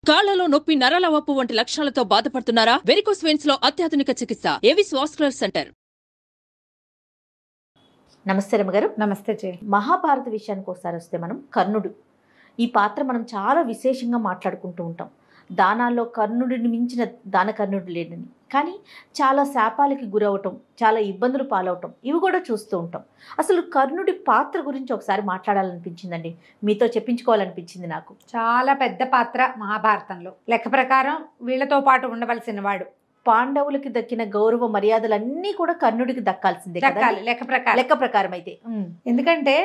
కాళ్లలో నొప్పి, నరాల వాపు వంటి లక్షణాలతో బాధపడుతున్నారా? వెరికోస్ వెయిన్స్ లో అత్యాధునిక చికిత్స ఏవిస్ వాస్కులర్ సెంటర్. నమస్తే రమగారు. నమస్తే జయ. మహాభారత విషయానికి ఒకసారి వస్తే మనం కర్ణుడు ఈ పాత్ర మనం చాలా విశేషంగా మాట్లాడుకుంటూ ఉంటాం. దానాల్లో కర్ణుడిని మించిన దానకర్ణుడు లేడని, కానీ చాలా శాపాలకి గురవటం, చాలా ఇబ్బందులు పాలవటం ఇవి కూడా చూస్తూ ఉంటాం. అసలు కర్ణుడి పాత్ర గురించి ఒకసారి మాట్లాడాలనిపించిందండి, మీతో చెప్పించుకోవాలనిపించింది నాకు. చాలా పెద్ద పాత్ర మహాభారతంలో. లెక్క ప్రకారం వీళ్ళతో పాటు ఉండవలసిన వాడు. పాండవులకి దక్కిన గౌరవ మర్యాదలన్నీ కూడా కర్ణుడికి దక్కాల్సిందే, దక్కాలి లెక్క ప్రకారం అయితే. ఎందుకంటే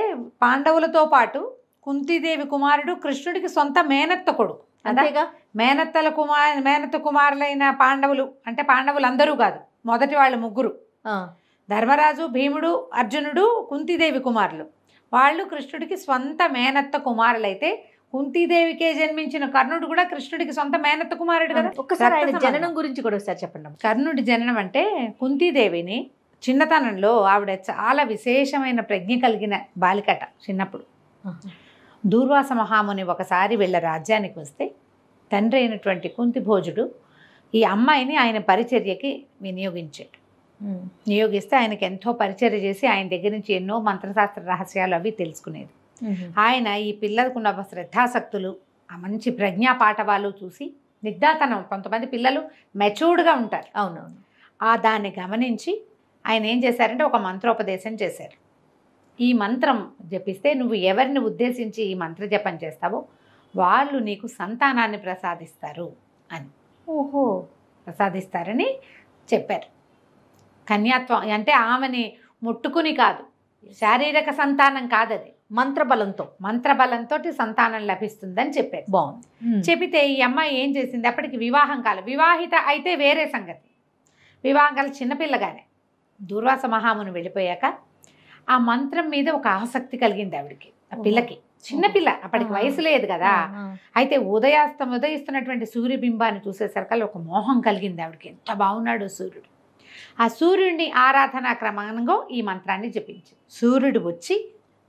పాండవులతో పాటు కుంతీదేవి కుమారుడు కృష్ణుడికి సొంత మేనత్త కొడుకు. అంతేగా, మేనత్త కుమారులైన పాండవులు అంటే పాండవులు అందరూ కాదు, మొదటి వాళ్ళు ముగ్గురు, ధర్మరాజు, భీముడు, అర్జునుడు, కుంతీదేవి కుమారులు. వాళ్ళు కృష్ణుడికి స్వంత మేనత్త కుమారులైతే కుంతీదేవికే జన్మించిన కర్ణుడు కూడా కృష్ణుడికి సొంత మేనత్త కుమారుడు కదా. ఒక్కసారి ఆయన జననం గురించి కూడా ఒకసారి చెప్పండి. కర్ణుడి జననం అంటే కుంతీదేవిని చిన్నతనంలో ఆవిడ చాలా విశేషమైన ప్రజ్ఞ కలిగిన బాలికట. చిన్నప్పుడు దూర్వాస మహాముని ఒకసారి వీళ్ళ రాజ్యానికి వస్తే తండ్రి అయినటువంటి కుంతిభోజుడు ఈ అమ్మాయిని ఆయన పరిచర్యకి నియోగిస్తే ఆయనకి ఎంతో పరిచర్య చేసి ఆయన దగ్గర నుంచి ఎన్నో మంత్రశాస్త్ర రహస్యాలు అవి తెలుసుకునేది. ఆయన ఈ పిల్లలకున్న శ్రద్ధాసక్తులు, ఆ మంచి ప్రజ్ఞా పాఠవాలు చూసి నిగ్ధాతనం, కొంతమంది పిల్లలు మెచ్యూర్డ్గా ఉంటారు, అవునవును, దాన్ని గమనించి ఆయన ఏం చేశారంటే ఒక మంత్రోపదేశం చేశారు. ఈ మంత్రం జపిస్తే నువ్వు ఎవరిని ఉద్దేశించి ఈ మంత్ర జపం చేస్తావో వాళ్ళు నీకు సంతానాన్ని ప్రసాదిస్తారు అని. ప్రసాదిస్తారని చెప్పారు. కన్యాత్వం అంటే ఆమెని ముట్టుకుని కాదు, శారీరక సంతానం కాదు, అది మంత్రబలంతో సంతానం లభిస్తుందని చెప్పారు. బాగుంది. చెబితే ఈ అమ్మాయి ఏం చేసింది, అప్పటికి వివాహం కాలం, వివాహిత అయితే వేరే సంగతి, వివాహం కాలం చిన్నపిల్లగానే. దూర్వాస మహాముని వెళ్ళిపోయాక ఆ మంత్రం మీద ఒక ఆసక్తి కలిగింది ఆవిడికి, ఆ పిల్లకి. చిన్నపిల్ల, అప్పటికి వయసు లేదు కదా. అయితే ఉదయిస్తున్నటువంటి సూర్యబింబాన్ని చూసేసరికల్లా ఒక మోహం కలిగింది ఆవిడకి. ఎంత బాగున్నాడు సూర్యుడు. ఆ సూర్యుడిని ఆరాధనా క్రమంగా ఈ మంత్రాన్ని జపించి సూర్యుడు వచ్చి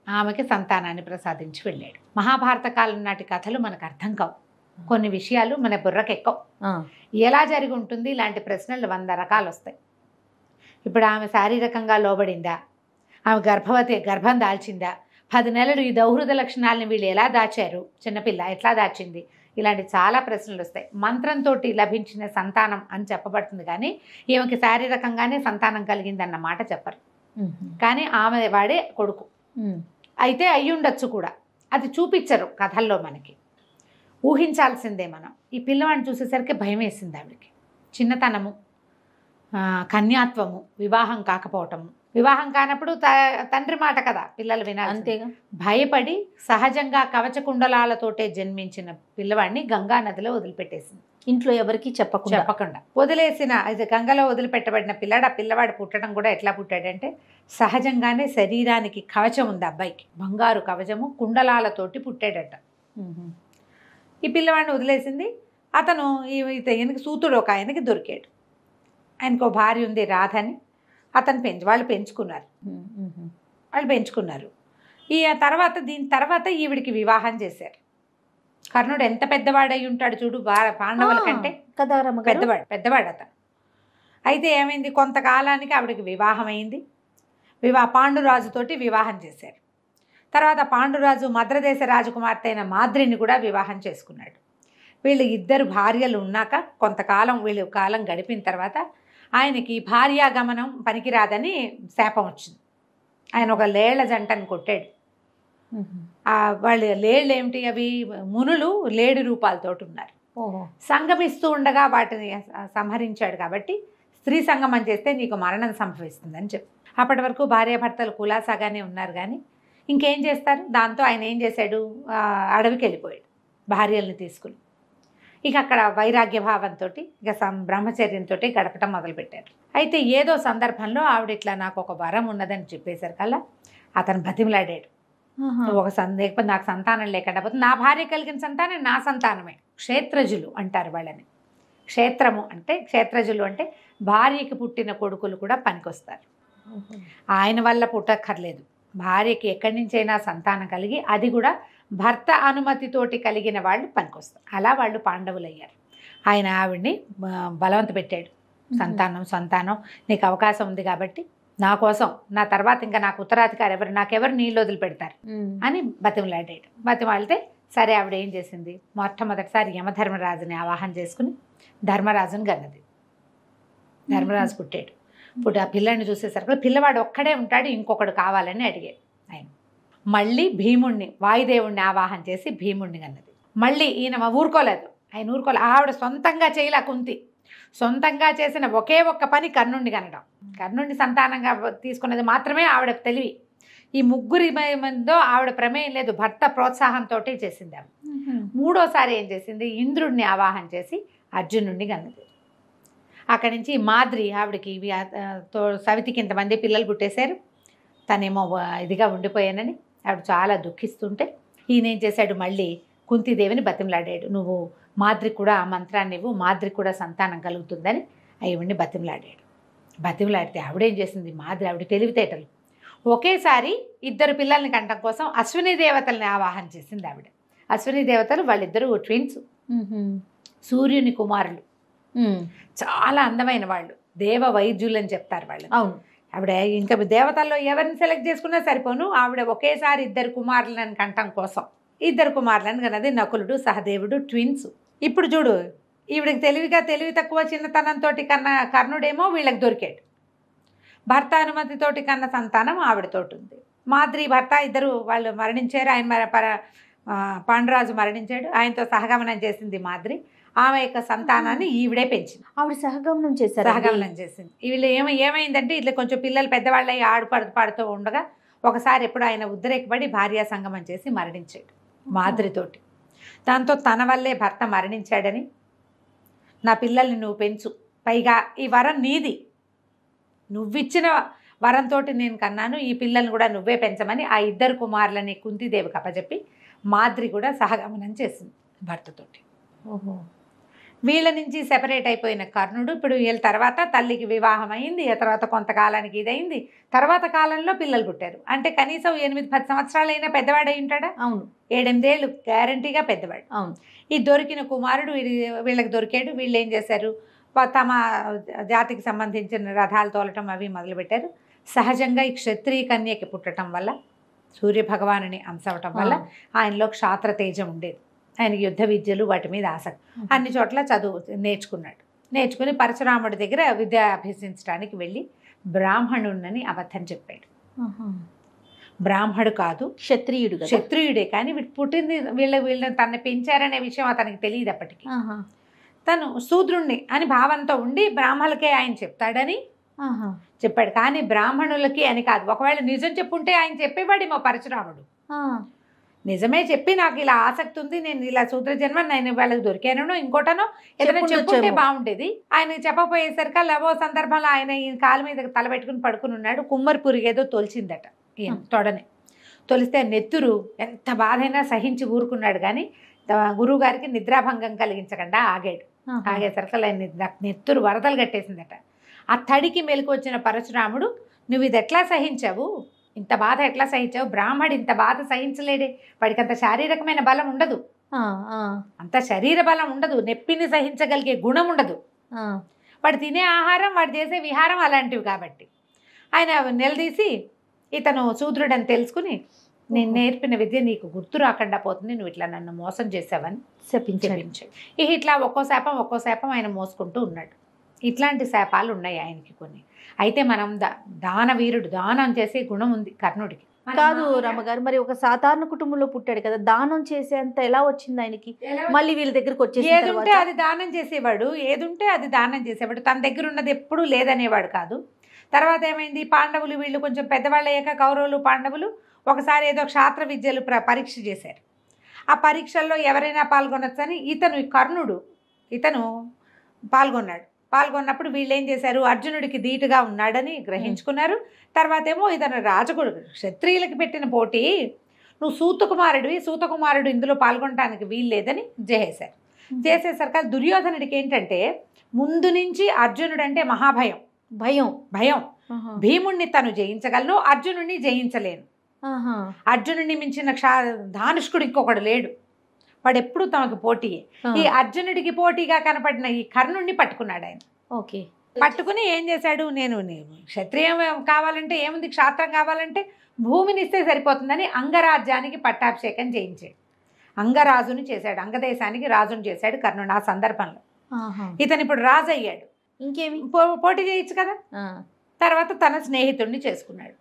ఆమెకి సంతానాన్ని ప్రసాదించి వెళ్ళాడు. మహాభారత కాలం నాటి కథలు మనకు అర్థం కావు, కొన్ని విషయాలు మన బుర్రకెక్కవు. ఎలా జరిగి ఉంటుంది ఇలాంటి ప్రశ్నలు 100 రకాలు వస్తాయి. ఇప్పుడు ఆమె శారీరకంగా లోబడిందా, ఆమె గర్భం దాల్చిందా, 10 నెలలు ఈ దౌహృద లక్షణాలని వీళ్ళు ఎలా దాచారు, చిన్నపిల్ల ఎట్లా దాచింది, ఇలాంటి చాలా ప్రశ్నలు వస్తాయి. మంత్రంతో లభించిన సంతానం అని చెప్పబడుతుంది, కానీ ఈమెకి శారీరకంగానే సంతానం కలిగిందన్న మాట చెప్పరు. కానీ ఆమె వాడే కొడుకు అయితే అయ్యుండొచ్చు కూడా, అది చూపించరు కథల్లో, మనకి ఊహించాల్సిందే మనం. ఈ పిల్లవాడిని చూసేసరికి భయం వేసింది ఆవిడకి. చిన్నతనము, కన్యాత్వము, వివాహం కాకపోవటము. వివాహం కానప్పుడు తండ్రి మాట కదా పిల్లలు వినాలి, అంతేగా. భయపడి సహజంగా కవచకుండలాలతోటే జన్మించిన పిల్లవాడిని గంగా నదిలో వదిలిపెట్టేసింది. ఇంట్లో ఎవరికి చెప్పకుండా వదిలేసిన, ఇది గంగలో వదిలిపెట్టబడిన పిల్లాడు. ఆ పిల్లవాడు పుట్టడం కూడా ఎట్లా పుట్టాడంటే సహజంగానే శరీరానికి కవచం ఉంది అబ్బాయికి, బంగారు కవచము కుండలాలతోటి పుట్టాడట. ఈ పిల్లవాడిని వదిలేసింది. అతను ఈయనకి సూతుడు ఒక ఆయనకి దొరికాడు. ఆయనకు భార్య ఉంది రాధని. వాళ్ళు పెంచుకున్నారు. దీని తర్వాత ఈవిడికి వివాహం చేశారు. కర్ణుడు ఎంత పెద్దవాడై ఉంటాడు చూడు, పాండవుల కంటే పెద్దవాడు అతను. అయితే ఏమైంది, కొంతకాలానికి ఆవిడకి వివాహం అయింది. పాండురాజుతోటి వివాహం చేశారు. తర్వాత పాండురాజు మద్రదేశ రాజకుమార్తె అయిన మాద్రిని కూడా వివాహం చేసుకున్నాడు. వీళ్ళు 2 భార్యలు ఉన్నాక కొంతకాలం వీళ్ళు కాలం గడిపిన తర్వాత ఆయనకి భార్యాగమనం పనికిరాదని శాపం వచ్చింది. ఆయన ఒక లేళ్ల జంటను కొట్టాడు. వాళ్ళు లేళ్ళు ఏమిటి, అవి మునులు లేడి రూపాలతోటి ఉన్నారు. సంగమిస్తూ ఉండగా వాటిని సంహరించాడు. కాబట్టి స్త్రీ సంగమం చేస్తే నీకు మరణం సంభవిస్తుందని చెప్పి అప్పటి వరకు భార్యాభర్తలు కులాసాగానే ఉన్నారు. కానీ ఇంకేం చేస్తారు, దాంతో ఆయన ఏం చేశాడు, అడవికి వెళ్ళిపోయాడు భార్యల్ని తీసుకుని. ఇక అక్కడ వైరాగ్య భావంతో బ్రహ్మచర్యంతో గడపటం మొదలుపెట్టారు. అయితే ఏదో సందర్భంలో ఆవిడ ఇట్లా నాకు ఒక వరం ఉన్నదని చెప్పేసరికల్లా అతను బతిమలాడాడు. లేకపోతే నాకు సంతానం లేకుండా పోతే, నా భార్య కలిగిన సంతానం నా సంతానమే. క్షేత్రజులు అంటారు వాళ్ళని. క్షేత్రజులు అంటే భార్యకి పుట్టిన కొడుకులు కూడా పనికొస్తారు. ఆయన వల్ల పుట్టక్కర్లేదు, భార్యకి ఎక్కడి నుంచైనా సంతానం కలిగి అది కూడా భర్త అనుమతితోటి కలిగిన వాళ్ళు పనికొస్తారు. అలా వాళ్ళు పాండవులు అయ్యారు. ఆయన ఆవిడ్ని బలవంత పెట్టాడు. సంతానం నీకు అవకాశం ఉంది కాబట్టి నా కోసం, నా తర్వాత ఇంకా నాకు ఉత్తరాధికారి నాకెవరు నీళ్ళు వదిలిపెడతారు అని బతిమలాడాడు. బతిమాలితే సరే ఆవిడ ఏం చేసింది, మొట్టమొదటిసారి యమధర్మరాజుని ఆవాహన చేసుకుని ధర్మరాజుని గన్నది. ధర్మరాజు పుట్టాడు. ఇప్పుడు ఆ పిల్లాడిని చూసేసరికి పిల్లవాడు ఒక్కడే ఉంటాడు, ఇంకొకడు కావాలని అడిగాడు ఆయన. మళ్ళీ భీముణ్ణి, వాయుదేవుణ్ణి ఆవాహన చేసి భీముణ్ణి కన్నది. మళ్ళీ ఈయన ఊరుకోలేదు. ఆవిడ సొంతంగా చేయలే కుంతి. సొంతంగా చేసిన ఒకే ఒక్క పని కర్ణుడిని కనడం. కర్ణుడిని సంతానంగా తీసుకున్నది మాత్రమే ఆవిడ తెలివి. ఈ ముగ్గురి మందో ఆవిడ ప్రమేయం లేదు, భర్త ప్రోత్సాహంతో చేసింది ఆవిడ. మూడోసారి ఏం చేసింది, ఇంద్రుడిని ఆవాహన చేసి అర్జునుడిని కన్నది. అక్కడి నుంచి మాద్రి ఆవిడకి సవితికి ఇంతమంది పిల్లలు పుట్టేశారు, తనేమో ఇదిగా ఉండిపోయానని ఆవిడ చాలా దుఃఖిస్తుంటే ఈయన ఏం చేశాడు, మళ్ళీ కుంతీదేవిని బతిమలాడాడు. నువ్వు మాద్రికి కూడా ఆ మంత్రాన్ని ఇవ్వు, మాద్రికి కూడా సంతానం కలుగుతుందని ఆవిడ్ని బతిమలాడాడు. బతిమలాడితే ఆవిడేం చేసింది, ఆవిడ తెలివితేటలు. ఒకేసారి ఇద్దరు పిల్లల్ని కంటం కోసం అశ్విని దేవతల్ని ఆవాహన చేసింది ఆవిడ. అశ్విని దేవతలు వాళ్ళిద్దరూ ట్విన్స్, సూర్యుని కుమారులు, చాలా అందమైన వాళ్ళు, దేవ వైద్యులు అని చెప్తారు వాళ్ళు. అవును. ఆవిడ ఇంకా దేవతల్లో ఎవరిని సెలెక్ట్ చేసుకున్నా సరిపోను, ఆవిడ ఒకేసారి ఇద్దరు కుమారులను కంటం కోసం ఇద్దరు కుమారులను కన్నది, నకులుడు సహదేవుడు, ట్విన్స్. ఇప్పుడు చూడు, ఈవిడికి తెలివి తక్కువ చిన్నతనంతో కర్ణుడేమో వీళ్ళకి దొరికాడు. భర్త అనుమతితోటి కన్న సంతానం ఆవిడతోటి ఉంది. మాద్రి భర్త ఇద్దరు వాళ్ళు మరణించారు. ఆయన పాండురాజు మరణించాడు. ఆయనతో సహగమనం చేసింది మాద్రి. ఆమె యొక్క సంతానాన్ని ఈవిడే పెంచింది. ఆవిడ సహగమనం చేశారు. సహగమనం చేసింది. వీళ్ళు ఏమైందంటే ఇట్లా కొంచెం పిల్లలు పెద్దవాళ్ళు అయ్యి పాడుతూ ఉండగా ఒకసారి ఎప్పుడు ఆయన ఉద్రేకపడి భార్యా సంగమం చేసి మరణించాడు మాద్రితోటి. దాంతో తన వల్లే భర్త మరణించాడని, నా పిల్లల్ని నువ్వు పెంచు, పైగా ఈ వరం నీది, నువ్విచ్చిన వరంతో నేను కన్నాను, ఈ పిల్లల్ని కూడా నువ్వే పెంచమని ఆ ఇద్దరు కుమారులని కుంతీదేవికి అప్పచెప్పి మాద్రి కూడా సహగమనం చేసింది భర్తతోటి. ఓహో. వీళ్ళ నుంచి సెపరేట్ అయిపోయిన కర్ణుడు ఇప్పుడు వీళ్ళ తర్వాత తల్లికి వివాహం అయింది. ఆ తర్వాత కొంతకాలానికి ఇదైంది. తర్వాత కాలంలో పిల్లలు పుట్టారు. అంటే కనీసం 8-10 సంవత్సరాలైనా పెద్దవాడు అయి ఉంటాడా? అవును. 7-8 ఏళ్ళు గ్యారంటీగా పెద్దవాడు. అవును. ఈ దొరికిన కుమారుడు వీళ్ళకి దొరికాడు. వీళ్ళు ఏం చేశారు, తమ జాతికి సంబంధించిన రథాలు తోలటం అవి మొదలుపెట్టారు. సహజంగా ఈ క్షత్రియ కన్యకి పుట్టడం వల్ల, సూర్యభగవానుని అంశవటం వల్ల ఆయనలో క్షాత్ర తేజం ఉండేది. ఆయనకి యుద్ధ విద్యలు వాటి మీద ఆసక్తి. అన్ని చోట్ల చదువు నేర్చుకుని పరశురాముడి దగ్గర విద్య అభ్యసించడానికి వెళ్ళి బ్రాహ్మణుడిని అబద్ధం చెప్పాడు. బ్రాహ్మడు కాదు, క్షత్రియుడే. కానీ వీడు పుట్టింది వీళ్ళని తనని పెంచారనే విషయం అతనికి తెలియదు అప్పటికి. తను శూద్రుణ్ణి అని భావంతో ఉండి బ్రాహ్మణులకే ఆయన చెప్తాడని చెప్పాడు. కానీ బ్రాహ్మణులకి అని కాదు. ఒకవేళ నిజం చెప్పుంటే ఆయన చెప్పేవాడేమో పరశురాముడు. నిజమే చెప్పి నాకు ఇలా ఆసక్తి ఉంది, నేను ఇలా శూద్ర జన్మ, నేను వాళ్ళకి దొరికానో ఇంకోటనో ఏదైనా చెప్పుంటే బాగుండేది. ఆయన చెప్పపోయేసరికి లవో సందర్భంలో ఆయన ఈయన కాలు మీద తలబెట్టుకుని పడుకుని ఉన్నాడు. కుమ్మరి ఏదో తొలిచిందట ఈయన తొడని. తొలిస్తే నెత్తురు ఎంత బాధైనా సహించి ఊరుకున్నాడు. కానీ గురువు గారికి నిద్రాభంగం కలిగించకుండా ఆగేసరికి ఆయన నెత్తురు వరదలు కట్టేసిందట. ఆ తడికి మెలకు వచ్చిన పరశురాముడు, నువ్వు ఇది ఎట్లా సహించావు, ఇంత బాధ ఎట్లా సహించావు, బ్రాహ్మడు ఇంత బాధ సహించలేడే, వాడికి అంత శారీరకమైన బలం ఉండదు, అంత శరీర బలం ఉండదు, నొప్పిని సహించగలిగే గుణం ఉండదు, వాడు తినే ఆహారం వాడు చేసే విహారం అలాంటివి. కాబట్టి ఆయన నిలదీసి, ఇతను శూద్రుడని తెలుసుకుని, నేను నేర్పిన విద్య నీకు గుర్తు రాకుండా పోతుంది, నువ్వు ఇట్లా నన్ను మోసం చేసావని చెప్పించాడు. ఇట్లా ఒక్కో శాపం ఆయన మోసుకుంటూ ఉన్నాడు. ఇట్లాంటి శాపాలు ఉన్నాయి ఆయనకి కొన్ని. అయితే మనం దానవీరుడు, దానం చేసే గుణం ఉంది కర్ణుడికి. కాదు రమ్మగారు, మరి ఒక సాధారణ కుటుంబంలో పుట్టాడు కదా, దానం చేసేంత ఎలా వచ్చింది ఆయనకి? మళ్ళీ వీళ్ళ దగ్గరకు వచ్చేసి ఏదుంటే అది దానం చేసేవాడు, ఏదుంటే అది దానం చేసేవాడు. తన దగ్గర ఉన్నది ఎప్పుడూ లేదనేవాడు కాదు. తర్వాత ఏమైంది, పాండవులు వీళ్ళు కొంచెం పెద్దవాళ్ళు అయ్యాక, కౌరవులు పాండవులు ఒకసారి ఏదో క్షాత్ర విద్యలు పరీక్ష చేశారు. ఆ పరీక్షల్లో ఎవరైనా పాల్గొనొచ్చని కర్ణుడు పాల్గొన్నప్పుడు వీళ్ళు ఏం చేశారు, అర్జునుడికి ధీటుగా ఉన్నాడని గ్రహించుకున్నారు. తర్వాత ఏమో ఇతను రాజగుడు, క్షత్రియులకి పెట్టిన పోటీ, నువ్వు సూతకుమారుడు ఇందులో పాల్గొనడానికి వీల్లేదని చేసేసరికి దుర్యోధనుడికి ఏంటంటే ముందు నుంచి అర్జునుడు అంటే మహాభయం, భయం. భీముణ్ణి తను జయించగలను, అర్జునుడిని జయించలేను. ఆహా. అర్జునుడిని మించిన ధానుష్కుడు ఇంకొకడు లేడు, వాడు ఎప్పుడు తమకు పోటీయే. ఈ అర్జునుడికి పోటీగా కనపడిన ఈ కర్ణుడిని పట్టుకున్నాడు ఆయన. ఓకే. పట్టుకుని ఏం చేశాడు, నేను క్షత్రియం కావాలంటే ఏముంది, క్షాత్రం కావాలంటే భూమిని ఇస్తే సరిపోతుందని అంగరాజ్యానికి పట్టాభిషేకం చేయించాడు. అంగరాజుని చేశాడు, అంగదేశానికి రాజుని చేశాడు కర్ణుడు. ఆ సందర్భంలో ఇతను ఇప్పుడు రాజు అయ్యాడు. ఇంకేమి పోటీ చేయొచ్చు కదా. తర్వాత తన స్నేహితుడిని చేసుకున్నాడు.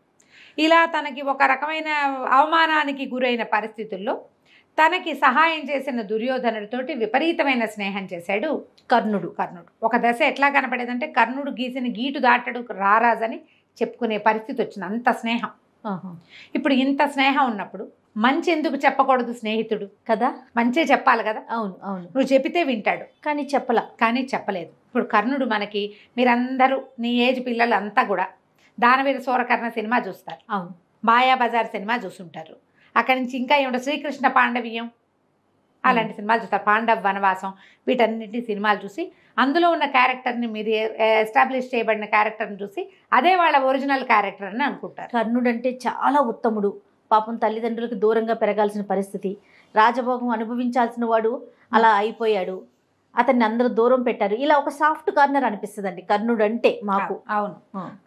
ఇలా తనకి ఒక రకమైన అవమానానికి గురైన పరిస్థితుల్లో తనకి సహాయం చేసిన దుర్యోధనుడితోటి విపరీతమైన స్నేహం చేశాడు కర్ణుడు. ఒక దశ ఎట్లా కనపడేదంటే కర్ణుడు గీసిన గీటు దాటడు రారాజని చెప్పుకునే పరిస్థితి వచ్చింది, అంత స్నేహం. ఇప్పుడు ఇంత స్నేహం ఉన్నప్పుడు మంచి ఎందుకు చెప్పకూడదు స్నేహితుడు కదా, మంచే చెప్పాలి కదా. అవును అవును. నువ్వు చెబితే వింటాడు, కానీ చెప్పలేదు. ఇప్పుడు కర్ణుడు మనకి, మీరందరూ నీ ఏజ్ పిల్లలు అంతా కూడా దానవీర సూరకర్ణ సినిమా చూస్తారు, అవును, మాయాబజార్ సినిమా చూసుంటారు. అక్కడి నుంచి ఇంకా ఏమిటో శ్రీకృష్ణ పాండవీయం అలాంటి సినిమాలు చూస్తారు, పాండవ వనవాసం, వీటన్నింటి సినిమాలు చూసి అందులో ఉన్న క్యారెక్టర్ని, మీరు ఎస్టాబ్లిష్ చేయబడిన క్యారెక్టర్ని చూసి అదే వాళ్ళ ఒరిజినల్ క్యారెక్టర్ అని అనుకుంటారు. కర్ణుడు అంటే చాలా ఉత్తముడు, పాపం తల్లిదండ్రులకు దూరంగా పెరగాల్సిన పరిస్థితి, రాజభోగం అనుభవించాల్సిన వాడు అలా అయిపోయాడు, అతన్ని అందరూ దూరం పెట్టారు. ఇలా ఒక సాఫ్ట్ కార్నర్ అనిపిస్తుందండి కర్ణుడు అంటే మాకు. అవును,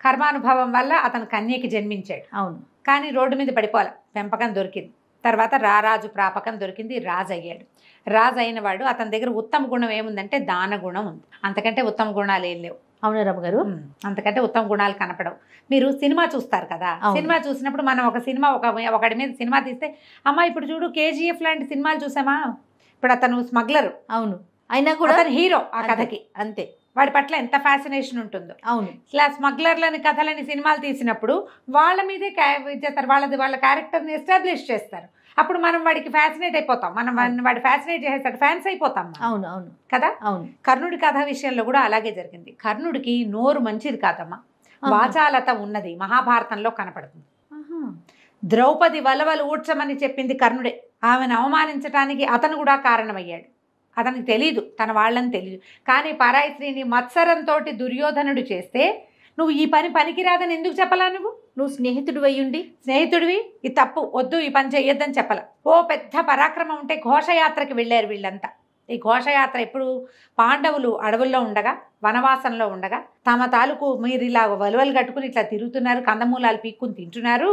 కర్మానుభవం వల్ల అతను కన్యకి జన్మించాడు. అవును, కానీ రోడ్డు మీద పడిపోలే, పెంపకం దొరికింది. తర్వాత రారాజు ప్రాపకం దొరికింది, రాజు అయ్యాడు. రాజు అయిన వాడు, అతని దగ్గర ఉత్తమ గుణం ఏముందంటే దాన గుణం ఉంది. అంతకంటే ఉత్తమ గుణాలు ఏం లేవు. అవును రమ్మగారు, అంతకంటే ఉత్తమ గుణాలు కనపడవు. మీరు సినిమా చూస్తారు కదా, సినిమా చూసినప్పుడు మనం ఒక సినిమా ఒకటి మీద సినిమా తీస్తే, అమ్మ ఇప్పుడు చూడు కేజీఎఫ్ లాంటి సినిమాలు చూసామా, ఇప్పుడు అతను స్మగ్లర్, అవును, అయినా కూడా అతను హీరో ఆ కథకి, అంతే, వాడి పట్ల ఎంత ఫ్యాసినేషన్ ఉంటుందో. అవును, ఇలా స్మగ్లర్లని కథలని సినిమాలు తీసినప్పుడు వాళ్ళ మీదే చేస్తారు, వాళ్ళ క్యారెక్టర్ని ఎస్టాబ్లిష్ చేస్తారు. అప్పుడు మనం వాడికి ఫ్యాసినేట్ అయిపోతాం, మనం వాడు ఫ్యాసినేట్ చేసేస్తాడు, ఫ్యాన్స్ అయిపోతాం. అవును అవును కదా. అవును, కర్ణుడి కథ విషయంలో కూడా అలాగే జరిగింది. కర్ణుడికి నోరు మంచిది కాదమ్మా, వాచాలత ఉన్నది, మహాభారతంలో కనపడుతుంది. ద్రౌపది వలవలు ఊడ్చమని చెప్పింది కర్ణుడే, ఆమెను అవమానించడానికి అతను కూడా కారణమయ్యాడు. అతనికి తెలీదు, తన వాళ్ళని తెలీదు. కానీ పరాయి స్త్రీని మత్సరంతో దుర్యోధనుడు చేస్తే నువ్వు ఈ పనికిరాదని ఎందుకు చెప్పలా? నువ్వు స్నేహితుడు అయ్యుండి, స్నేహితుడివి, ఇది తప్పు, వద్దు, ఈ పని చెయ్యొద్దని చెప్పాల. ఓ పెద్ద పరాక్రమం ఉంటే ఘోషయాత్రకి వెళ్ళారు వీళ్ళంతా. ఈ ఘోషయాత్ర ఎప్పుడు, పాండవులు అడవుల్లో ఉండగా, వనవాసంలో ఉండగా, తమ తాలూకు మీరు ఇలా వలువలు కట్టుకుని ఇట్లా తిరుగుతున్నారు, కందమూలాలు పీక్కుని తింటున్నారు,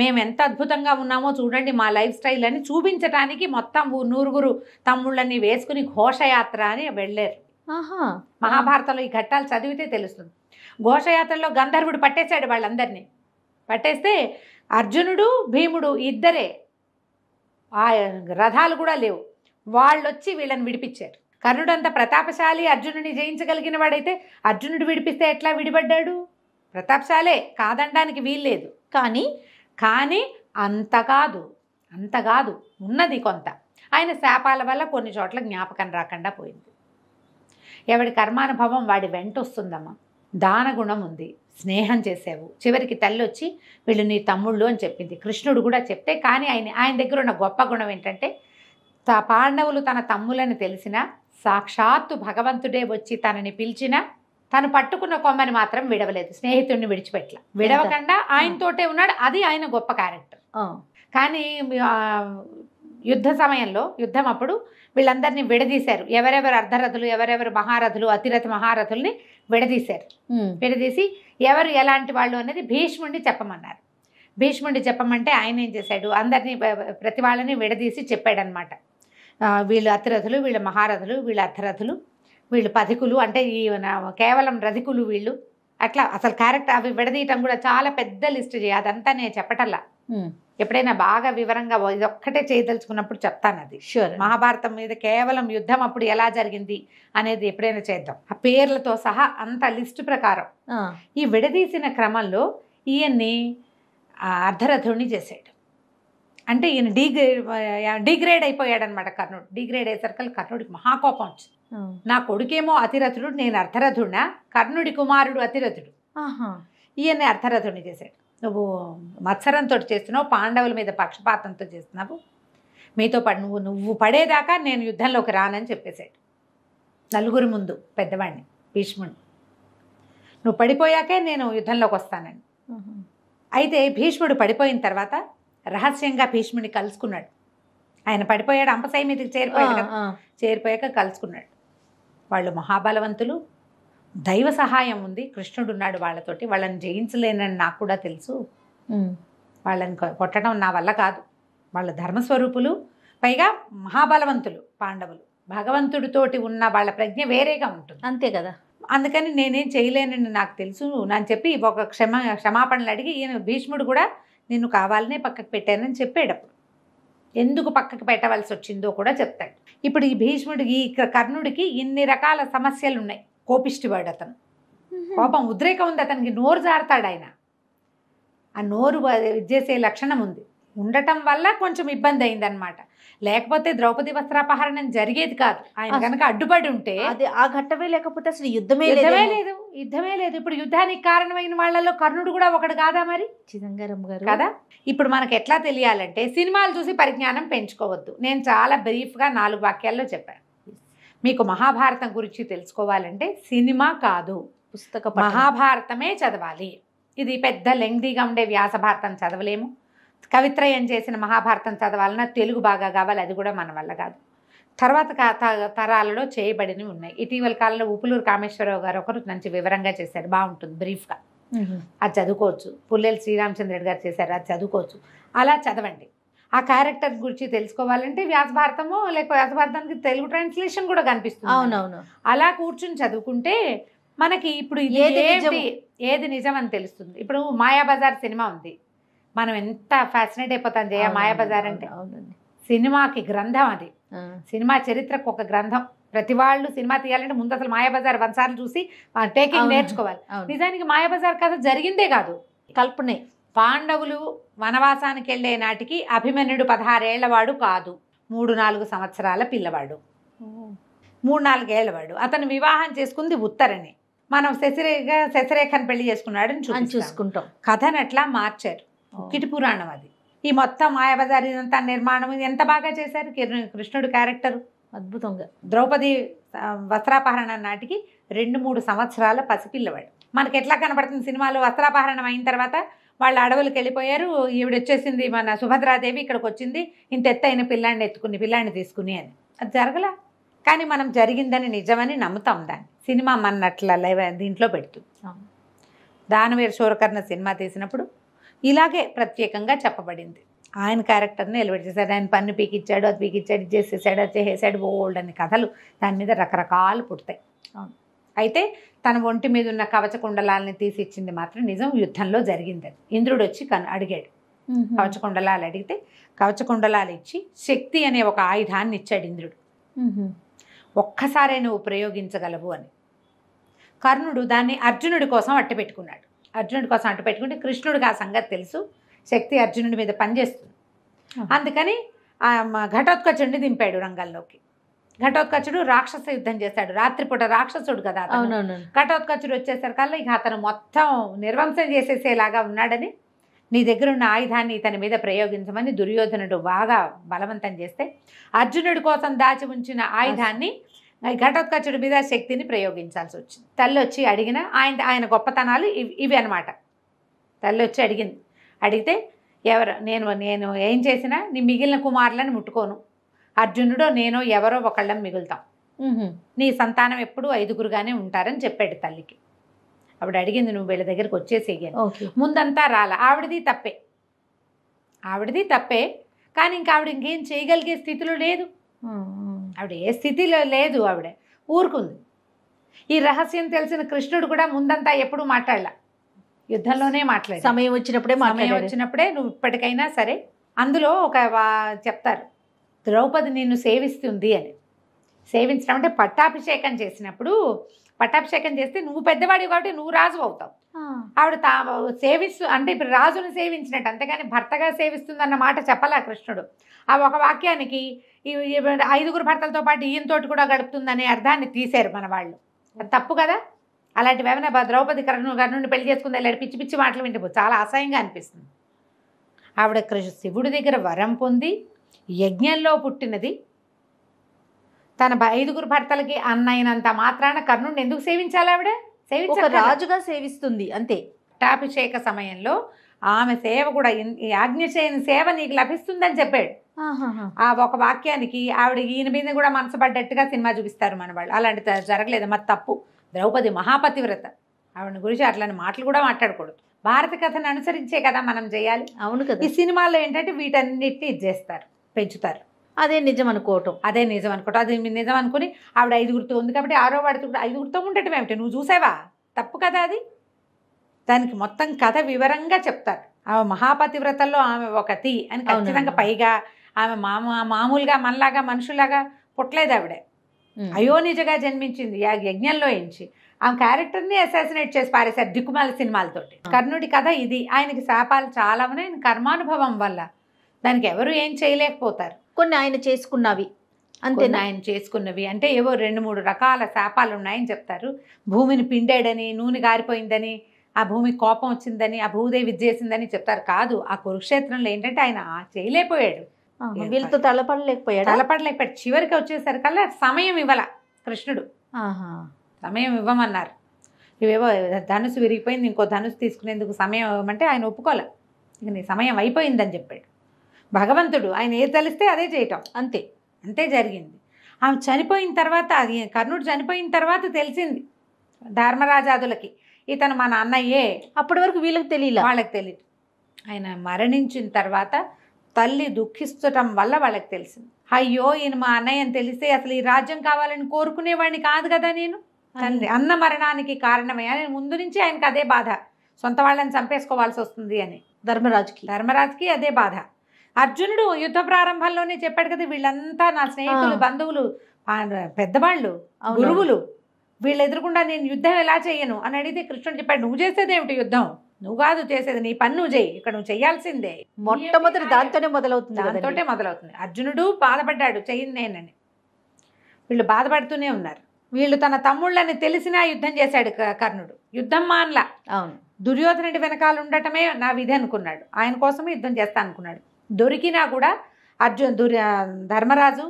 మేము ఎంత అద్భుతంగా ఉన్నామో చూడండి మా లైఫ్ స్టైల్ అని చూపించడానికి మొత్తం 100 తమ్ముళ్ళని వేసుకుని ఘోషయాత్ర అని వెళ్ళారు. మహాభారతంలో ఈ ఘట్టాలు చదివితే తెలుస్తుంది. ఘోషయాత్రలో గంధర్వుడు పట్టేశాడు వాళ్ళందరినీ. పట్టేస్తే అర్జునుడు భీముడు ఇద్దరే, ఆ రథాలు కూడా లేవు, వాళ్ళొచ్చి వీళ్ళని విడిపించారు. కర్ణుడు అంత ప్రతాపశాలి, అర్జునుడిని జయించగలిగిన వాడైతే అర్జునుడు విడిపిస్తే ఎట్లా విడిపడ్డాడు? ప్రతాపశాలే, కాదనడానికి వీల్లేదు. కానీ అంత కాదు, ఉన్నది కొంత. ఆయన శాపాల వల్ల కొన్ని చోట్ల జ్ఞాపకం రాకుండా పోయింది. ఎవడి కర్మానుభవం వాడి వెంట వస్తుందమ్మా. దానగుణం ఉంది, స్నేహం చేసావు, చివరికి తల్లి వచ్చి వీళ్ళు నీ తమ్ముళ్ళు అని చెప్పింది. కృష్ణుడు కూడా చెప్తే, కానీ ఆయన దగ్గర ఉన్న గొప్ప గుణం ఏంటంటే, పాండవులు తన తమ్ములని తెలిసినా, సాక్షాత్తు భగవంతుడే వచ్చి తనని పిలిచినా తను పట్టుకున్న కొమ్మని మాత్రం విడవలేదు, స్నేహితుడిని విడిచిపెట్టల, విడవకుండా ఆయనతోటే ఉన్నాడు. అది ఆయన గొప్ప క్యారెక్టర్. కానీ యుద్ధ సమయంలో, యుద్ధం అప్పుడు వీళ్ళందరినీ విడదీశారు. ఎవరెవరు అర్ధరథులు, ఎవరెవరు మహారథులు, అతిరథ మహారథుల్ని విడదీశారు. విడదీసి ఎవరు ఎలాంటి వాళ్ళు అనేది భీష్ముడిని చెప్పమన్నారు. భీష్ముడిని చెప్పమంటే ఆయన ఏం చేశాడు, అందరినీ ప్రతి వాళ్ళని విడదీసి చెప్పాడనమాట. వీళ్ళు అతిరథులు, వీళ్ళు మహారథులు, వీళ్ళు అర్ధరథులు, వీళ్ళు పథికులు, అంటే ఈ కేవలం రథికులు వీళ్ళు, అట్లా అసలు క్యారెక్టర్ అవి విడదీయటం కూడా చాలా పెద్ద లిస్ట్ చేయాలి. అదంతా నేను చెప్పటల్లా, ఎప్పుడైనా బాగా వివరంగా ఇదొక్కటే చేయదలుచుకున్నప్పుడు చెప్తాను. అది షూర్. మహాభారతం మీద కేవలం యుద్ధం అప్పుడు ఎలా జరిగింది అనేది ఎప్పుడైనా చేద్దాం, ఆ పేర్లతో సహా అంత లిస్టు ప్రకారం. ఈ విడదీసిన క్రమంలో ఈయన్ని అర్ధరథుడిని చేశాడు. అంటే ఈయన డిగ్రేడ్ అయిపోయాడనమాట కర్ణుడు. డిగ్రేడ్ అయ్యేసరికి కర్ణుడికి మహాకోపం వచ్చింది. నా కొడుకేమో అతిరథుడు, నేను అర్ధరథుడినా? కర్ణుడి కుమారుడు అతిరథుడు, ఈయన్ని అర్ధరథుడిని చేశాడు. నువ్వు మత్సరంతో చేస్తున్నావు, పాండవుల మీద పక్షపాతంతో చేస్తున్నావు, మీతో పాటు నువ్వు పడేదాకా నేను యుద్ధంలోకి రానని చెప్పేశాడు నలుగురి ముందు పెద్దవాడిని, భీష్ముడిని. నువ్వు పడిపోయాకే నేను యుద్ధంలోకి వస్తానని. అయితే భీష్ముడు పడిపోయిన తర్వాత రహస్యంగా భీష్ముడిని కలుసుకున్నాడు. ఆయన పడిపోయాడు, అంపశయ్య మీదకి చేరిపోయాడు కదా, చేరిపోయాక కలుసుకున్నాడు. వాళ్ళు మహాబలవంతులు, దైవ సహాయం ఉంది, కృష్ణుడు ఉన్నాడు వాళ్ళతోటి. వాళ్ళని జయించలేనని నాకు కూడా తెలుసు. వాళ్ళని కొట్టడం నా వల్ల కాదు. వాళ్ళ ధర్మస్వరూపులు, పైగా మహాబలవంతులు పాండవులు. భగవంతుడితోటి ఉన్న వాళ్ళ ప్రజ్ఞ వేరేగా ఉంటుంది. అంతే కదా. అందుకని నేనేం చేయలేనని నాకు తెలుసు అని చెప్పి ఒక క్షమాపణలు అడిగి ఈయన భీష్ముడు కూడా నిన్ను కావాలనే పక్కకు పెట్టానని చెప్పాడు. అప్పుడు ఎందుకు పక్కకు పెట్టవలసి వచ్చిందో కూడా చెప్తాడు. ఇప్పుడు ఈ భీష్ముడికి, ఈ కర్ణుడికి ఇన్ని రకాల సమస్యలు ఉన్నాయి. కోపిష్టివాడు అతను, కోపం ఉద్రేకం ఉంది అతనికి, నోరు జారుతాడు ఆయన. ఆ నోరు చేసే లక్షణం ఉంది, ఉండటం వల్ల కొంచెం ఇబ్బంది అయిందనమాట. లేకపోతే ద్రౌపది వస్త్రాపహరణం జరిగేది కాదు. ఆయన కనుక అడ్డుపడి ఉంటే అది ఆ ఘట్టమే, లేకపోతే అసలు యుద్ధమే లేదు. ఇప్పుడు యుద్ధానికి కారణమైన వాళ్ళలో కర్ణుడు కూడా ఒకడు కాదా మరి? చిదంబరం గారు కదా. ఇప్పుడు మనకు ఎట్లా తెలియాలంటే సినిమాలు చూసి పరిజ్ఞానం పెంచుకోవద్దు. నేను చాలా బ్రీఫ్గా 4 వాక్యాల్లో చెప్పాను. మీకు మహాభారతం గురించి తెలుసుకోవాలంటే సినిమా కాదు, పుస్తక మహాభారతమే చదవాలి. ఇది పెద్ద లెంగ్దీగా ఉండే వ్యాస భారతం చదవలేము. కవిత్రయం చేసిన మహాభారతం చదవాలన్నా తెలుగు బాగా కావాలి, అది కూడా మన వల్ల కాదు. తర్వాత తరాలలో చేయబడినవి ఉన్నాయి. ఇటీవల కాలంలో ఉపులూరు కామేశ్వరరావు గారు ఒకరు మంచి వివరంగా చేశారు, బాగుంటుంది బ్రీఫ్గా, అది చదువుకోవచ్చు. పుల్లెల శ్రీరామచంద్రుడు గారు చేశారు, అది చదువుకోవచ్చు. అలా చదవండి. ఆ క్యారెక్టర్ గురించి తెలుసుకోవాలంటే వ్యాస భారతము, లేక వ్యాస భారతానికి తెలుగు ట్రాన్స్లేషన్ కూడా కనిపిస్తుంది. అవునవును. అలా కూర్చుని చదువుకుంటే మనకి ఇప్పుడు ఏది నిజం అని తెలుస్తుంది. ఇప్పుడు మాయాబజార్ సినిమా ఉంది, మనం ఎంత ఫ్యాసినేట్ అయిపోతాం జయ. మాయాబజార్ అంటే సినిమాకి గ్రంథం, అది సినిమా చరిత్రకు ఒక గ్రంథం. ప్రతి వాళ్ళు సినిమా తీయాలంటే ముందు అసలు మాయాబజార్ 100 సార్లు చూసి టేకింగ్ నేర్చుకోవాలి. నిజానికి మాయాబజార్ కథ జరిగిందే కాదు, కల్పనే. పాండవులు వనవాసానికి వెళ్ళే నాటికి అభిమన్యుడు 16 ఏళ్లవాడు కాదు, 3-4 సంవత్సరాల పిల్లవాడు, 3-4 ఏళ్లవాడు. అతను వివాహం చేసుకుంది ఉత్తరని. మనం శశిరేఖను పెళ్లి చేసుకున్నాడని చూసుకుంటాం. కథను ఎట్లా మార్చారు, కిటి పురాణం అది. ఈ మొత్తం మాయాబజార్ ఇదంతా నిర్మాణం ఎంత బాగా చేశారు. కృష్ణుడు క్యారెక్టర్ అద్భుతంగా. ద్రౌపది వస్త్రాపహరణ నాటికి 2-3 సంవత్సరాల పసిపిల్లవాడు. మనకి ఎట్లా కనబడుతుంది సినిమాలో, వస్త్రాపహరణం అయిన తర్వాత వాళ్ళు అడవులకు వెళ్ళిపోయారు, ఈవిడ వచ్చేసింది మన సుభద్రాదేవి ఇక్కడికి వచ్చింది, ఇంత ఎత్తైన పిల్లాన్ని తీసుకుని అని. అది జరగలా, కానీ మనం జరిగిందని నిజమని నమ్ముతాం. దాన్ని సినిమా మన్నట్ల దీంట్లో పెడుతుంది. దానవీర శూరకర్ణ సినిమా తీసినప్పుడు ఇలాగే ప్రత్యేకంగా చెప్పబడింది. ఆయన క్యారెక్టర్ని ఎలివేట్ చేశాడు. ఆయన పన్ను పీకిచ్చాడు, అది పీకిచ్చాడు, ఇది చేసేసాడు, అది చేసేసాడు, ఓల్డ్ అని కథలు దాని మీద రకరకాలు పుడతాయి. అయితే తన ఒంటి మీద ఉన్న కవచ కుండలాలని తీసి ఇచ్చింది మాత్రం నిజం, యుద్ధంలో జరిగింది. అది ఇంద్రుడు వచ్చి అడిగాడు, కవచ కుండలాలు అడిగితే కవచ కుండలాలు ఇచ్చి శక్తి అనే ఒక ఆయుధాన్ని ఇచ్చాడు ఇంద్రుడు. ఒక్కసారే నువ్వు ప్రయోగించగలవు అని. కర్ణుడు దాన్ని అర్జునుడి కోసం అట్టపెట్టుకున్నాడు. అర్జునుడి కోసం అట్టపెట్టుకుంటే కృష్ణుడికి ఆ సంగతి తెలుసు, శక్తి అర్జునుడి మీద పనిచేస్తుంది. అందుకని ఘటోత్కచుడిని దింపాడు రంగంలోకి. ఘటోత్కచుడు రాక్షస యుద్ధం చేశాడు, రాత్రిపూట రాక్షసుడు కదా. ఘటోత్కచుడు వచ్చేసరికల్లా ఇక అతను మొత్తం నిర్వంశం చేసేసేలాగా ఉన్నాడని, నీ దగ్గర ఉన్న ఆయుధాన్ని ఇతని మీద ప్రయోగించమని దుర్యోధనుడు బాగా బలవంతం చేస్తే అర్జునుడి కోసం దాచి ఉంచిన ఆయుధాన్ని ఘటోత్కచుడి మీద శక్తిని ప్రయోగించాల్సి వచ్చింది. తల్లి వచ్చి అడిగిన ఆయన గొప్పతనాలు ఇవి అనమాట. తల్లి వచ్చి అడిగితే నేను ఏం చేసినా నీ మిగిలిన కుమారులను ముట్టుకోను, అర్జునుడో నేనో ఎవరో ఒకళ్ళం మిగులుతాం, నీ సంతానం ఎప్పుడూ 5గురుగానే ఉంటారని చెప్పాడు తల్లికి. ఆవిడ అడిగింది, నువ్వు వీళ్ళ దగ్గరికి వచ్చేసేయను. ముందంతా రాల, ఆవిడది తప్పే, కానీ ఇంకా ఆవిడ ఇంకేం చేయగలిగే స్థితిలో లేదు. ఆవిడ ఏ స్థితిలో లేదు, ఆవిడ ఊరుకుంది. ఈ రహస్యం తెలిసిన కృష్ణుడు కూడా ముందంతా ఎప్పుడూ మాట్లాడలా, యుద్ధంలోనే మాట్లాడాడు. సమయం వచ్చినప్పుడే నువ్వు ఇప్పటికైనా సరే. అందులో ఒక చెప్తారు, ద్రౌపది నిన్ను సేవిస్తుంది అని. సేవించడం అంటే పట్టాభిషేకం చేసినప్పుడు, పట్టాభిషేకం చేస్తే నువ్వు పెద్దవాడివి కాబట్టి నువ్వు రాజు అవుతావు. ఆవిడ సేవిస్తూ అంటే ఇప్పుడు రాజును సేవించినట్టు, అంతేగాని భర్తగా సేవిస్తుంది అన్న మాట చెప్పాలా కృష్ణుడు. ఆ ఒక వాక్యానికి 5గురు భర్తలతో పాటు ఈయనతోటి కూడా గడుపుతుందనే అర్థాన్ని తీశారు మన వాళ్ళు. అది తప్పు కదా. అలాంటివి ఏమైనా ద్రౌపది కర్ణుడిని పెళ్లి చేసుకుంది వెళ్ళాడు, పిచ్చి పిచ్చి మాటలు వింటే చాలా అసహ్యంగా అనిపిస్తుంది. ఆవిడ శివుడి దగ్గర వరం పొంది యజ్ఞంలో పుట్టినది. తన 5గురు భర్తలకి అన్నైనంత మాత్రాన కర్ణుడిని ఎందుకు సేవించాలి? ఆవిడ రాజుగా సేవిస్తుంది అంతే. పట్టాభిషేక సమయంలో ఆమె సేవ కూడా ఈ ఆజ్ఞశయని సేవ నీకు లభిస్తుందని చెప్పాడు. ఆ ఒక వాక్యానికి ఆవిడ ఈయన మీద కూడా మనసు పడ్డట్టుగా సినిమా చూపిస్తారు మన వాళ్ళు. అలాంటి జరగలేదు. మరి తప్పు. ద్రౌపది మహాపతివ్రత, ఆవిడ గురించి అట్లాంటి మాటలు కూడా మాట్లాడకూడదు. భారత కథను అనుసరించే కదా మనం చేయాలి. అవును కదా. ఈ సినిమాల్లో ఏంటంటే వీటన్నిటిని ఇది చేస్తారు, పెంచుతారు. అదే నిజం అనుకోవటం. అది నిజం అనుకుని ఆవిడ 5గురితో ఉంది కాబట్టి 6వ వాడితో కూడా 5గురితో ఉండటం ఏమిటి? నువ్వు చూసావా? తప్పు కదా అది. దానికి మొత్తం కథ వివరంగా చెప్తారు. ఆమె మహాపతివ్రతల్లో ఆమె ఒకటి అని ఖచ్చితంగా. పైగా ఆమె మామూలుగా మనలాగా మనుషులాగా పుట్టలేదు ఆవిడ. అయోనిజగా జన్మించింది యజ్ఞంలో ఎంచి. ఆమె క్యారెక్టర్ని అసాసినేట్ చేసి పారేశారు దిక్కుమాల సినిమాలతోటి. కర్ణుడి కథ ఇది. ఆయనకి శాపాలు చాలా ఉన్నాయి. ఆయన కర్మానుభవం వల్ల దానికి ఎవరు ఏం చేయలేకపోతారు. కొన్ని ఆయన చేసుకున్నవి అంతేనా? ఆయన చేసుకున్నవి అంటే ఏవో 2-3 రకాల శాపాలు ఉన్నాయని చెప్తారు. భూమిని పిండాడని, నూనె గారిపోయిందని, ఆ భూమికి కోపం వచ్చిందని, ఆ భూదేవి చేసిందని చెప్తారు. కాదు, ఆ కురుక్షేత్రంలో ఏంటంటే ఆయన చేయలేకపోయాడు. వీళ్ళతో తలపడలేకపోయాడు. చివరికి వచ్చేసరికల్లా సమయం ఇవ్వాల కృష్ణుడు. సమయం ఇవ్వమన్నారు. ఇవేవో ధనుసు విరిగిపోయింది, ఇంకో ధనుసు తీసుకునేందుకు సమయం ఇవ్వమంటే ఆయన ఒప్పుకోలే. ఇక నీ సమయం అయిపోయిందని చెప్పాడు. భగవంతుడు ఆయన ఏది తలిస్తే అదే చేయటం. అంతే జరిగింది. ఆమె చనిపోయిన తర్వాత, అది కర్ణుడు చనిపోయిన తర్వాత తెలిసింది ధర్మరాజాదులకి ఇతను మన అన్నయ్యే. అప్పటి వరకు వీళ్ళకి తెలియదు, వాళ్ళకి తెలియదు. ఆయన మరణించిన తర్వాత తల్లి దుఃఖిస్తటం వల్ల వాళ్ళకి తెలిసింది. అయ్యో ఈయన మా అన్నయ్య అని తెలిస్తే అసలు ఈ రాజ్యం కావాలని కోరుకునేవాడిని కాదు కదా నేను. తండ్రి అన్న మరణానికి కారణమే అని ముందు నుంచి ఆయనకి అదే బాధ. సొంత వాళ్ళని చంపేసుకోవాల్సి వస్తుంది అని ధర్మరాజుకి అదే బాధ. అర్జునుడు యుద్ధ ప్రారంభంలోనే చెప్పాడు కదా, వీళ్ళంతా నా స్నేహితులు, బంధువులు, పెద్దవాళ్ళు, గురువులు, వీళ్ళు ఎదురుకుండా నేను యుద్ధం ఎలా చేయను అని అడిగితే కృష్ణుడు చెప్పాడు, నువ్వు చేసేది ఏమిటి యుద్ధం? నువ్వు కాదు చేసేది, నీ పని నువ్వు చేయి. ఇక్కడ నువ్వు చేయాల్సిందే. మొట్టమొదటి దాంతోనే మొదలవుతుంది. అర్జునుడు బాధపడ్డాడు, చెయ్యింది నేనని. వీళ్ళు బాధపడుతూనే ఉన్నారు. వీళ్ళు తన తమ్ముళ్ళని తెలిసినా యుద్ధం చేశాడు కర్ణుడు. యుద్ధం మానలా. అవును, దుర్యోధనుడి వెనకాల ఉండటమే నా విధి అనుకున్నాడు. ఆయన కోసమే యుద్ధం చేస్తా అనుకున్నాడు. దొరికినా కూడా ధర్మరాజు,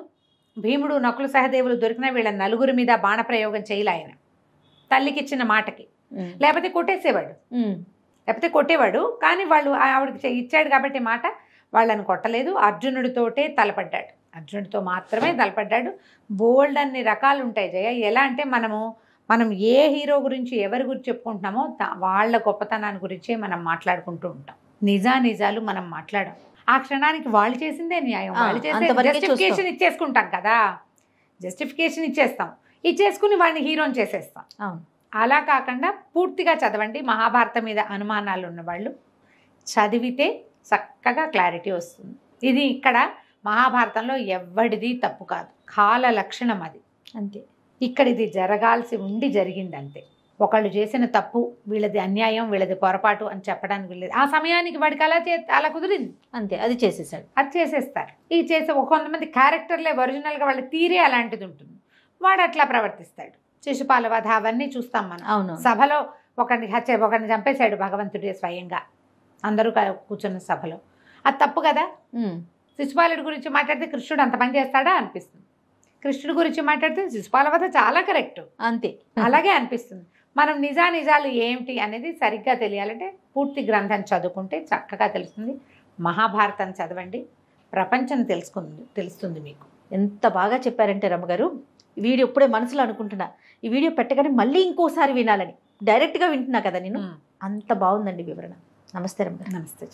భీముడు, నకుల సహదేవులు దొరికినా వీళ్ళ నలుగురి మీద బాణప్రయోగం చేయలే ఆయన. తల్లికి ఇచ్చిన మాటకి. లేకపోతే కొట్టేవాడు. కానీ వాళ్ళు ఆవిడకి ఇచ్చాడు కాబట్టి మాట, వాళ్ళని కొట్టలేదు. అర్జునుడితోటే తలపడ్డాడు. అర్జునుడితో మాత్రమే తలపడ్డాడు. బోల్డ్ అన్ని రకాలు ఉంటాయి జయ. ఎలా అంటే మనం ఏ హీరో గురించి ఎవరి గురించి చెప్పుకుంటున్నామో వాళ్ళ గొప్పతనాన్ని గురించే మనం మాట్లాడుకుంటూ ఉంటాం. నిజాలు మనం మాట్లాడం. ఆ క్షణానికి వాళ్ళు చేసిందే న్యాయం. వాళ్ళు చేసే జస్టిఫికేషన్ ఇచ్చేసుకుంటాం కదా. జస్టిఫికేషన్ ఇచ్చేసుకుని వాడిని హీరోని చేసేస్తాం. అలా కాకుండా పూర్తిగా చదవండి. మహాభారతం మీద అనుమానాలు ఉన్నవాళ్ళు చదివితే చక్కగా క్లారిటీ వస్తుంది. ఇది ఇక్కడ మహాభారతంలో ఎవడిది తప్పు కాదు, కాల లక్షణం అది. అంతే. ఇక్కడ ఇది జరగాల్సి ఉండి జరిగింది అంతే. ఒకళ్ళు చేసిన తప్పు, వీళ్ళది అన్యాయం, వీళ్ళది పొరపాటు అని చెప్పడానికి వీళ్ళది. ఆ సమయానికి వాడికి అలా కుదిరింది అంతే, అది చేసేసాడు. అది చేసేస్తారు. ఇది చేసే కొంతమంది క్యారెక్టర్లే ఒరిజినల్గా వాళ్ళ తీరే అలాంటిది ఉంటుంది. వాడు అట్లా ప్రవర్తిస్తాడు. శిశుపాల వధ అవన్నీ చూస్తాం మనం. అవును, సభలో ఒకరిని చంపేశాడు భగవంతుడే స్వయంగా, అందరూ కూర్చున్న సభలో. అది తప్పు కదా. శిశుపాలుడి గురించి మాట్లాడితే కృష్ణుడు అంత పని చేస్తాడా అనిపిస్తుంది. కృష్ణుడి గురించి మాట్లాడితే శిశుపాల వధ చాలా కరెక్ట్, అంతే, అలాగే అనిపిస్తుంది. మనం నిజాలు ఏమిటి అనేది సరిగ్గా తెలియాలంటే పూర్తి గ్రంథం చదువుకుంటే చక్కగా తెలుస్తుంది. మహాభారతం చదవండి, ప్రపంచం తెలుస్తుంది మీకు. ఎంత బాగా చెప్పారంటే రమ్మగారు. ఈ వీడియో ఇప్పుడే మనసులో అనుకుంటున్నా, ఈ వీడియో పెట్టగానే మళ్ళీ ఇంకోసారి వినాలని. డైరెక్ట్గా వింటున్నా కదా నేను. అంత బాగుందండి వివరణ. నమస్తే రమ్మగారు. నమస్తే.